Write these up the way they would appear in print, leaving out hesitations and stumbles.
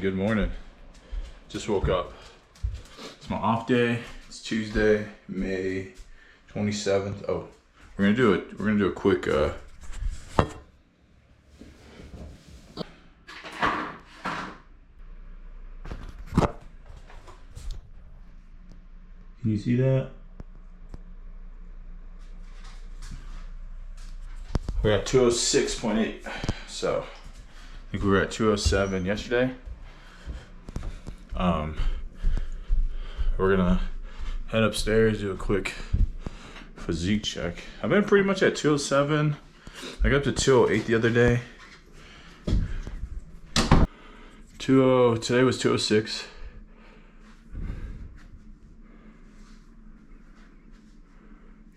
good morning. Just woke up. It's my off day. It's Tuesday, May 27th. Oh, we're gonna do a quick Can you see that? We're at 206.8. So I think we were at 207 yesterday. We're gonna head upstairs, do a quick physique check. I've been pretty much at 207. I got up to 208 the other day. Today was 206.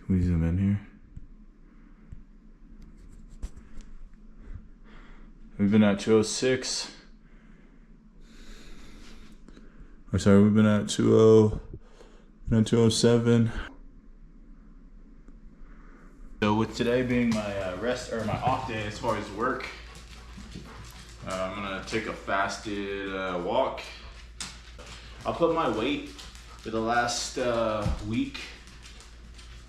Can we zoom in here? We've been at 206. Or sorry, we've been at 207. So with today being my rest or my off day as far as work, I'm gonna take a fasted walk. I'll put my weight for the last week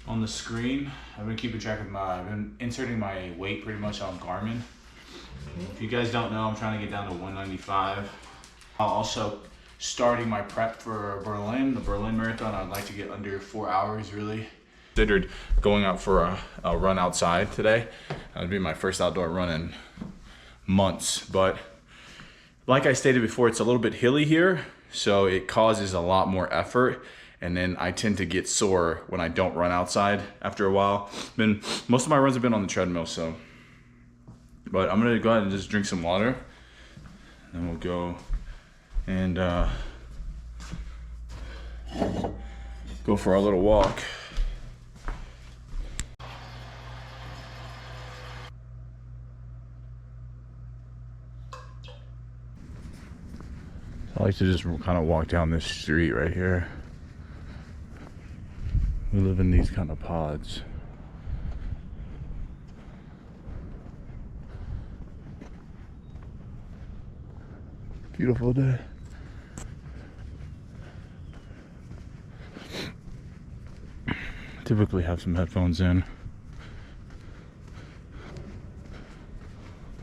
on the screen. I've been keeping track of I've been inserting my weight pretty much on Garmin. If you guys don't know, I'm trying to get down to 195. I'll also starting my prep for the Berlin Marathon. I'd like to get under 4 hours really. Considered going out for a run outside today. That would be my first outdoor run in months. But like I stated before, it's a little bit hilly here, so it causes a lot more effort. And then I tend to get sore when I don't run outside after a while. Most of my runs have been on the treadmill, so. But I'm gonna go ahead and just drink some water, and we'll go and go for our little walk. I like to just kind of walk down this street right here. We live in these kind of pods. Beautiful day. Typically have some headphones in.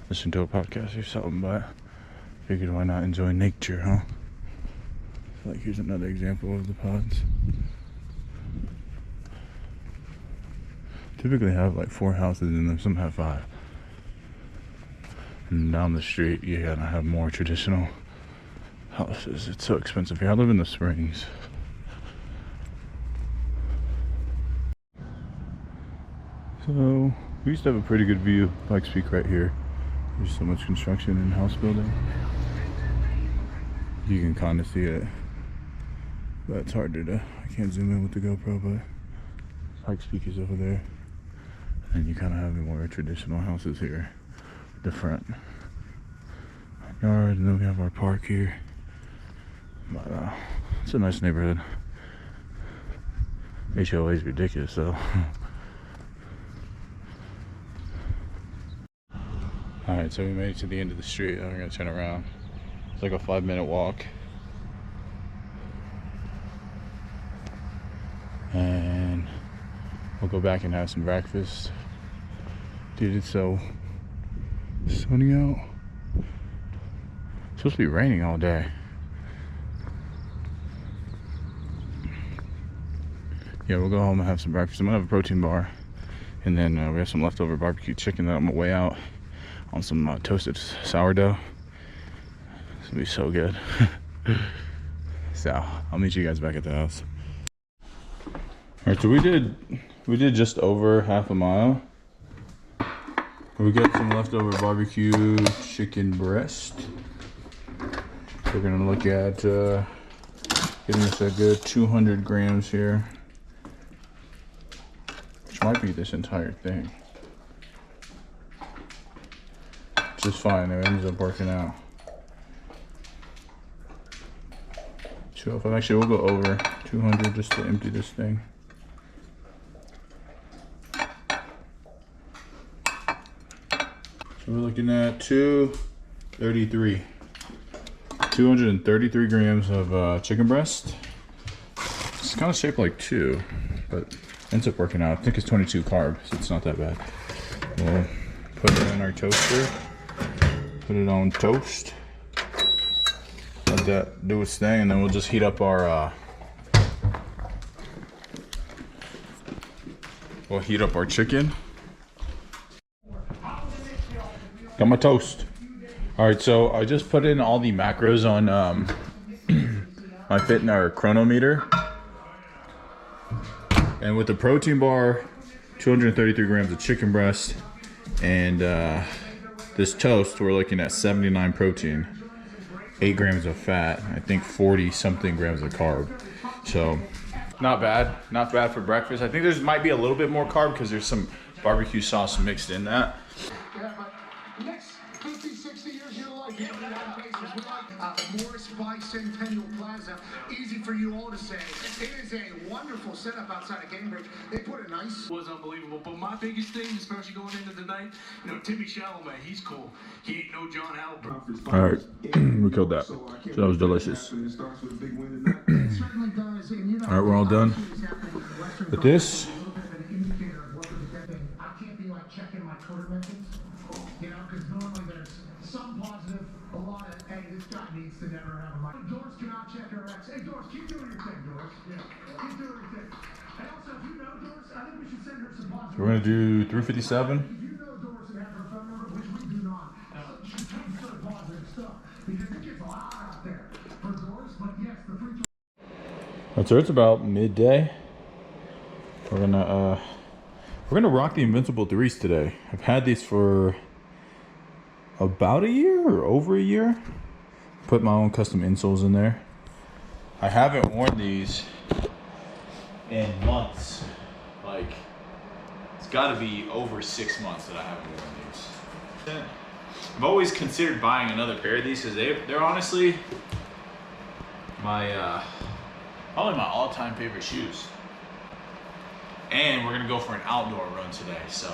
Listen to a podcast or something, but figured why not enjoy nature, huh? Like here's another example of the pods. Typically have like 4 houses in them, some have 5. And down the street, you gotta have more traditional houses. It's so expensive here. I live in the Springs. So we used to have a pretty good view of Pikes Peak right here. There's so much construction and house building. You can kind of see it, but it's harder to, I can't zoom in with the GoPro, but Pikes Peak is over there. And you kind of have more traditional houses here. The front yard, and then we have our park here. But it's a nice neighborhood. HOA is ridiculous though. Alright, so we made it to the end of the street. Now we're gonna turn around. It's like a 5-minute walk. And we'll go back and have some breakfast. Dude, it's so sunny out. It's supposed to be raining all day. Yeah, we'll go home and have some breakfast. I'm gonna have a protein bar, and then we have some leftover barbecue chicken that I'm gonna weigh out on some toasted sourdough. It's gonna be so good. So I'll meet you guys back at the house. All right, so we did just over half a mile. We got some leftover barbecue chicken breast. We're gonna look at getting us a good 200 grams here, which might be this entire thing. Just fine, it ends up working out. 205, actually we'll go over 200 just to empty this thing. So we're looking at 233. 233 grams of chicken breast. It's kind of shaped like 2, but ends up working out. I think it's 22 carbs, so it's not that bad. We'll put it in our toaster. Put it on toast. Let that do its thing, and then we'll just heat up our chicken. Got my toast. All right, so I just put in all the macros on my Fitner chronometer, and with the protein bar, 233 grams of chicken breast, and this toast, we're looking at 79 protein, 8 grams of fat, I think 40 something grams of carb. So not bad for breakfast. I think there's might be a little bit more carb because there's some barbecue sauce mixed in that. Next 50, 60 years of your life, you have Morris Bicentennial Plaza. Easy for you all to say. It is a wonderful setup outside of Cambridge. They put a nice... Was unbelievable, but my biggest thing, especially going into the night, Timmy Chalamet, he's cool. He ain't no John Halpern. All right, we killed that. So that was delicious. All right, we're all done with this. I can't be like checking my Twitter mentions, because normally there's some positive, a lot of, hey, this guy needs to never have a mic. Doris cannot check her ex. Hey, Doris, keep doing your thing, Doris. Yeah, keep doing your thing. And also, if you know Doris, I think we should send her some positive. So we're gonna do 357. If you know Doris and have her phone number, which we do not, she takes some positive stuff, because it gets a lot out there for Doris, but yes, the free... So it's about midday. We're gonna rock the Invincible 3s today. I've had these for about a year or over a year. Put my own custom insoles in there. I haven't worn these in months. Like, it's gotta be over 6 months that I haven't worn these. I've always considered buying another pair of these because they're honestly my probably my all-time favorite shoes. And we're gonna go for an outdoor run today. So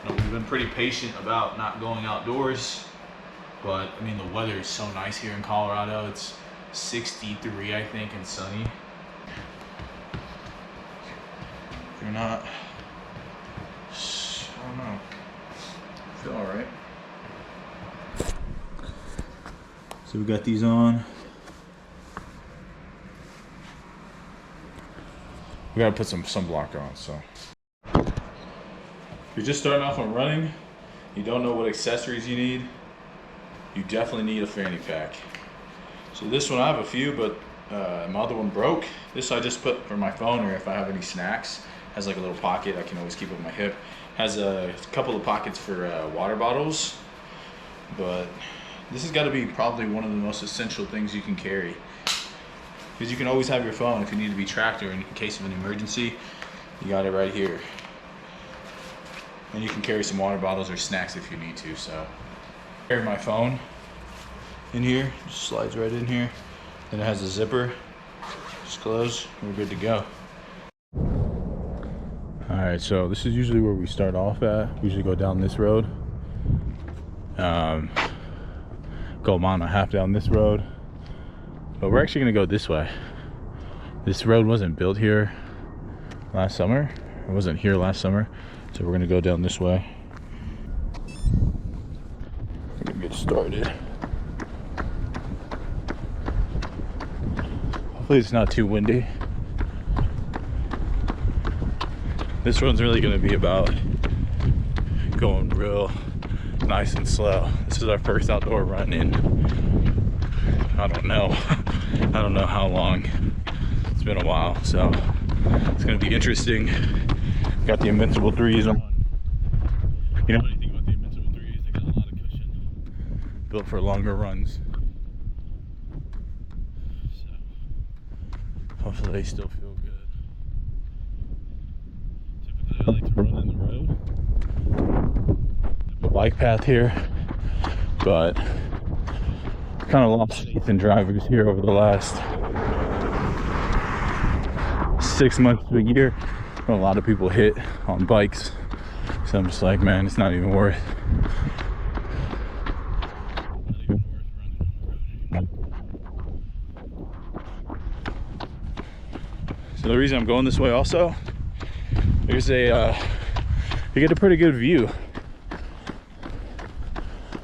we've been pretty patient about not going outdoors, but I mean the weather is so nice here in Colorado. It's 63, I think, and sunny. If you're not, I don't know, I feel all right. So we got these on. We gotta put some sunblock on, so. If you're just starting off on running, you don't know what accessories you need, you definitely need a fanny pack. So this one, I have a few, but my other one broke. This I just put for my phone, or if I have any snacks. Has like a little pocket, I can always keep it on my hip. Has a couple of pockets for water bottles, but this has gotta be probably one of the most essential things you can carry. Because you can always have your phone if you need to be tracked, or in case of an emergency, you got it right here. And you can carry some water bottles or snacks if you need to. So, carry my phone in here, just slides right in here. Then it has a zipper, just close, we're good to go. All right, so this is usually where we start off at. We usually go down this road. Go a mile and a half down this road. But we're actually gonna go this way. This road wasn't built here last summer. It wasn't here last summer. So we're gonna go down this way. We're gonna get started. Hopefully it's not too windy. This one's really gonna be about going real nice and slow. This is our first outdoor run in, I don't know how long. It's been a while, so it's gonna be interesting. Got the Invincible 3s on. You know anything about the Invincible 3s? They got a lot of cushion. Built for longer runs. So hopefully they still feel good. Typically I like to run in the road. The bike path here, but kind of lost faith in drivers here over the last 6 months to a year. A lot of people hit on bikes, so I'm just like, man, it's not even worth So the reason I'm going this way also, there's a, you get a pretty good view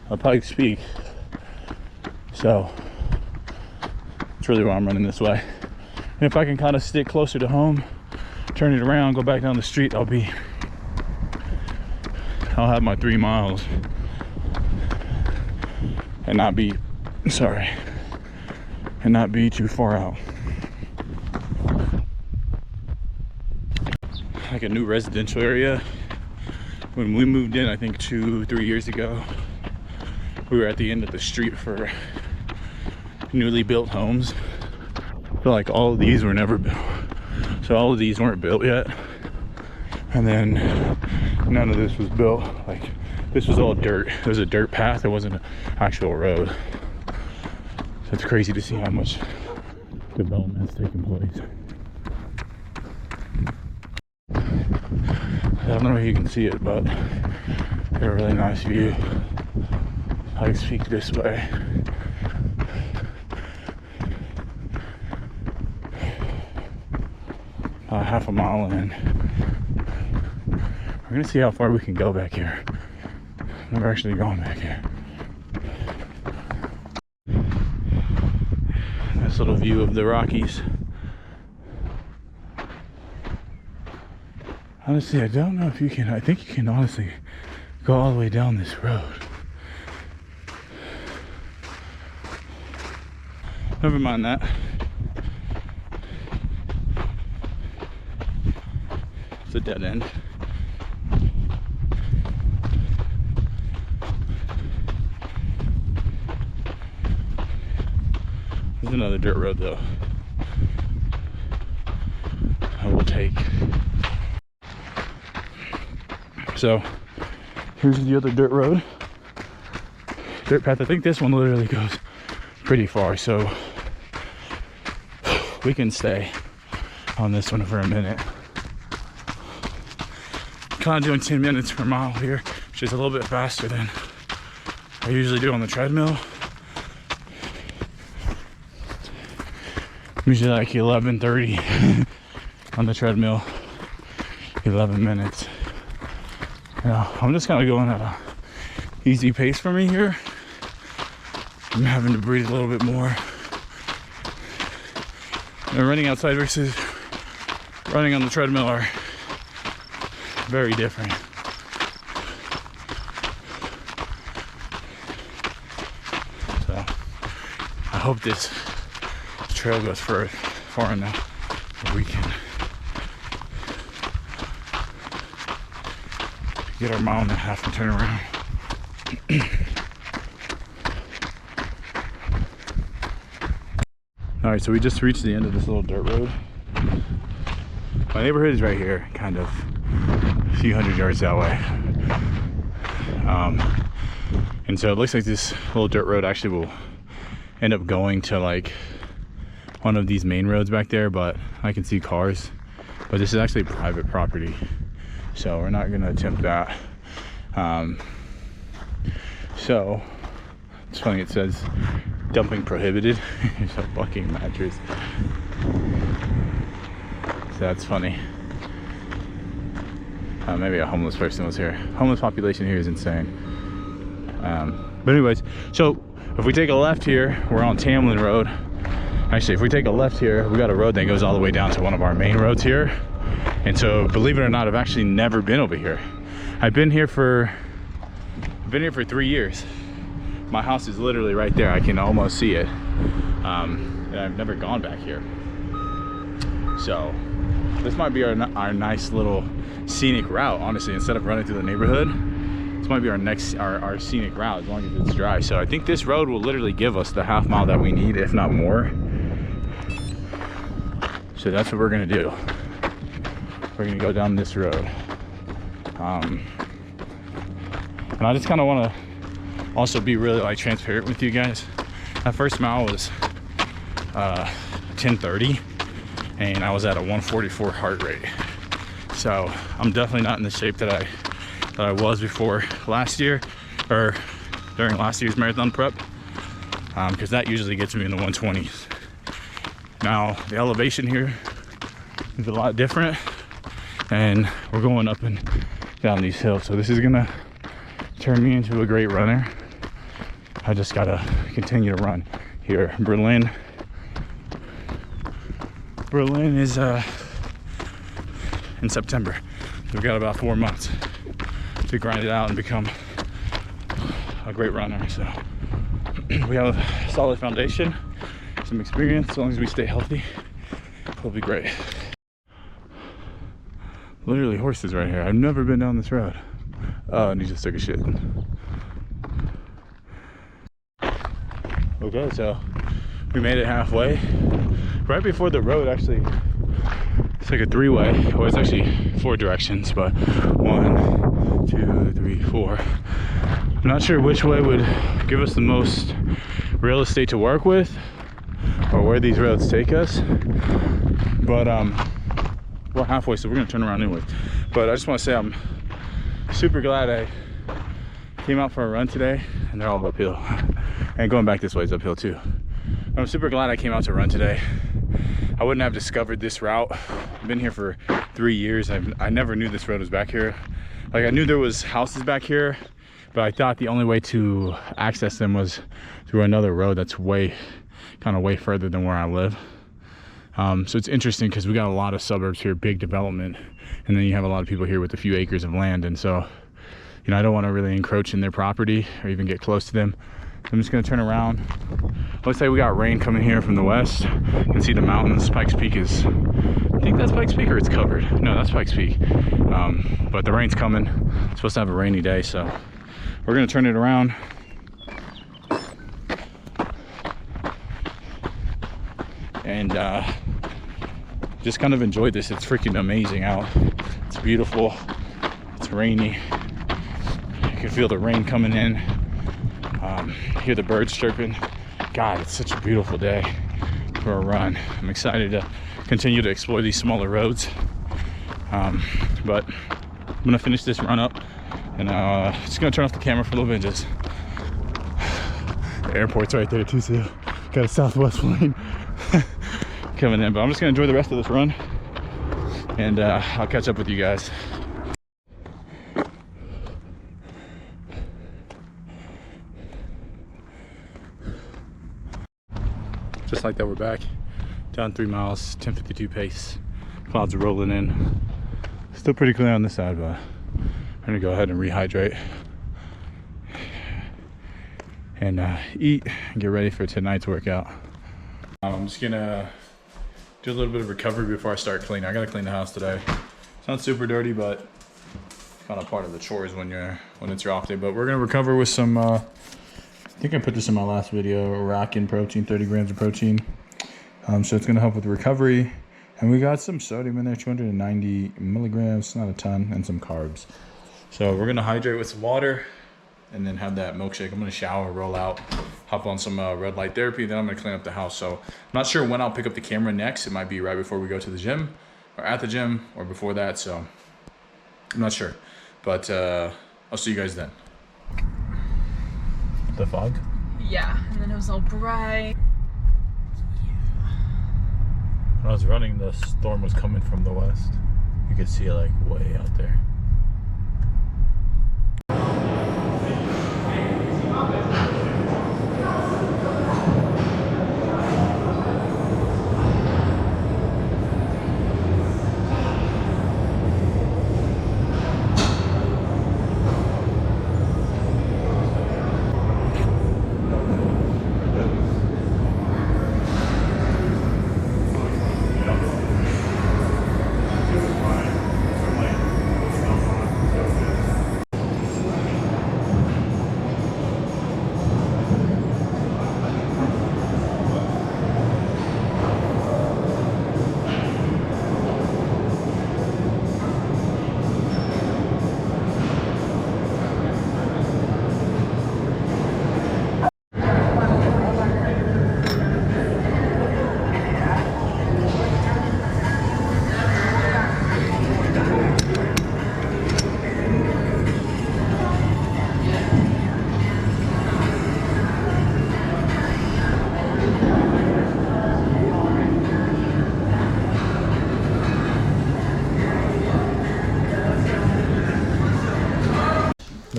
of Pikes Peak. So that's really why I'm running this way. And if I can kind of stick closer to home, turn it around, go back down the street, I'll have my 3 miles and not be, and not be too far out. Like a new residential area. When we moved in, I think 2-3 years ago, we were at the end of the street for newly built homes. I feel like all of these were never built. So all of these weren't built yet. And then none of this was built. Like, this was all dirt. It was a dirt path. It wasn't an actual road. So it's crazy to see how much development has taken place. I don't know if you can see it, but a really nice view. Pikes Peak this way. Half a mile in. We're gonna see how far we can go back here. I've never actually gone back here. Nice little view of the Rockies. Honestly, I don't know if you can. I think you can honestly go all the way down this road. Never mind that. It's a dead end. There's another dirt road though. I will take. So here's the other dirt road, dirt path. I think this one literally goes pretty far, so we can stay on this one for a minute. Kind of doing 10 minutes per mile here, which is a little bit faster than I usually do on the treadmill. Usually like 11:30 on the treadmill, 11 minutes. I'm just kind of going at a easy pace for me here. I'm having to breathe a little bit more. And running outside versus running on the treadmill are very different. So I hope this trail goes far enough where we can get our 1.5 miles and turn around. All right, so we just reached the end of this little dirt road. My neighborhood is right here, kind of a few hundred yards that way. And so it looks like this little dirt road actually will end up going to like one of these main roads back there, but I can see cars. But this is actually private property, so we're not gonna attempt that. So it's funny, it says dumping prohibited. There's a fucking mattress. So that's funny. Maybe a homeless person was here. Homeless population here is insane. But anyways, so if we take a left here, we're on Tamlin Road. Actually, if we take a left here, we got a road that goes all the way down to one of our main roads here. And so, believe it or not, I've actually never been over here. I've been here for 3 years. My house is literally right there. I can almost see it. And I've never gone back here. So this might be our nice little scenic route, honestly. Instead of running through the neighborhood, this might be our scenic route, as long as it's dry. So I think this road will literally give us the 1/2 mile that we need, if not more. So that's what we're gonna do. We're gonna go down this road. And I just kind of want to also be really like transparent with you guys. That first mile was 10:30 and I was at a 144 heart rate. So I'm definitely not in the shape that I was before last year, or during last year's marathon prep. because that usually gets me in the 120s. Now the elevation here is a lot different, and we're going up and down these hills, so this is gonna turn me into a great runner. I just gotta continue to run here. Berlin is in September. We've got about 4 months to grind it out and become a great runner. So we have a solid foundation, some experience. As long as we stay healthy, we'll be great. Literally horses right here. I've never been down this road. Oh, and he just took a shit. Okay, so we made it halfway. Right before the road, actually, it's like a 3-way. Well, it's actually 4 directions, but 1, 2, 3, 4. I'm not sure which way would give us the most real estate to work with, or where these roads take us. But we're halfway, so we're gonna turn around anyways. But I just want to say I'm super glad I came out for a run today, and they're all uphill. And going back this way is uphill too. I'm super glad I came out to run today. I wouldn't have discovered this route. I've been here for 3 years. I never knew this road was back here. Like, I knew there was houses back here, but I thought the only way to access them was through another road that's way further than where I live. So it's interesting because we got a lot of suburbs here, big development, and then you have a lot of people here with a few acres of land. And so, you know, I don't want to really encroach in their property or even get close to them. I'm just gonna turn around. Looks like we got rain coming here from the west. You can see the mountains. Pikes Peak is, I think that's Pikes Peak, or it's covered. No, that's Pikes Peak. But the rain's coming. It's supposed to have a rainy day, so we're gonna turn it around. And just kind of enjoy this. It's freaking amazing out. It's beautiful. It's rainy. You can feel the rain coming in. Hear the birds chirping. God, it's such a beautiful day for a run. I'm excited to continue to explore these smaller roads. But I'm gonna finish this run up, and just gonna turn off the camera for a little bit. Just the airport's right there too, so got a Southwest plane coming in. But I'm just gonna enjoy the rest of this run, and I'll catch up with you guys. Just like that, we're back down 3 miles, 10:52 pace. Clouds are rolling in. Still pretty clear on this side, but I'm gonna go ahead and rehydrate and eat and get ready for tonight's workout. I'm just gonna do a little bit of recovery before I start cleaning. I gotta clean the house today. It's not super dirty, but kind of part of the chores when it's your off day. But we're gonna recover with some I think I put this in my last video, rockin' protein, 30 grams of protein. So it's gonna help with recovery. And we got some sodium in there, 290 milligrams, not a ton, and some carbs. So we're gonna hydrate with some water and then have that milkshake. I'm gonna shower, roll out, hop on some red light therapy, then I'm gonna clean up the house. So I'm not sure when I'll pick up the camera next. It might be right before we go to the gym, or at the gym, or before that, so I'm not sure. But I'll see you guys then. The fog? Yeah, and then it was all bright. When I was running, the storm was coming from the west. You could see it like way out there.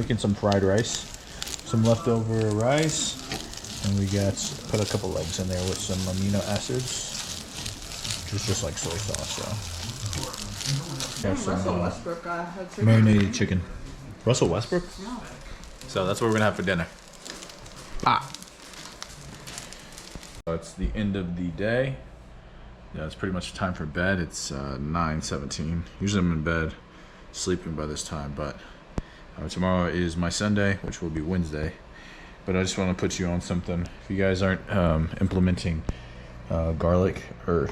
cooking some fried rice, some leftover rice, and we got put a couple eggs in there with some amino acids, just like soy sauce. So got some marinated chicken. Russell Westbrook? Yeah. So that's what we're gonna have for dinner. So it's the end of the day. Yeah, it's pretty much time for bed. It's 9:17. Usually I'm in bed sleeping by this time, but tomorrow is my Sunday, which will be Wednesday. But I just want to put you on something. If you guys aren't implementing garlic, or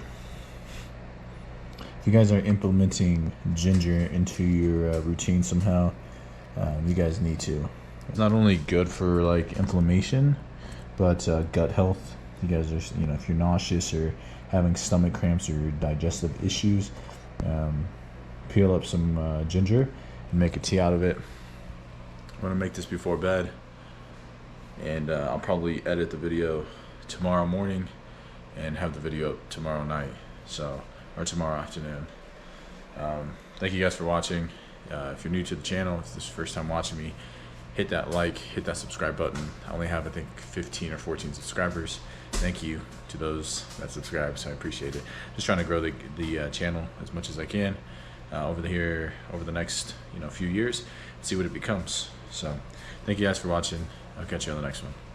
if you guys aren't implementing ginger into your routine somehow, you guys need to. It's not only good for like inflammation, but gut health. You guys are, you know, if you're nauseous or having stomach cramps or digestive issues, peel up some ginger and make a tea out of it. I'm gonna make this before bed, and I'll probably edit the video tomorrow morning and have the video up tomorrow night, so, or tomorrow afternoon. Thank you guys for watching. If you're new to the channel, if this is your first time watching me, hit that like, hit that subscribe button. I only have, I think, 15 or 14 subscribers. Thank you to those that subscribe, so I appreciate it. Just trying to grow the channel as much as I can over the next few years, see what it becomes. So thank you guys for watching. I'll catch you on the next one.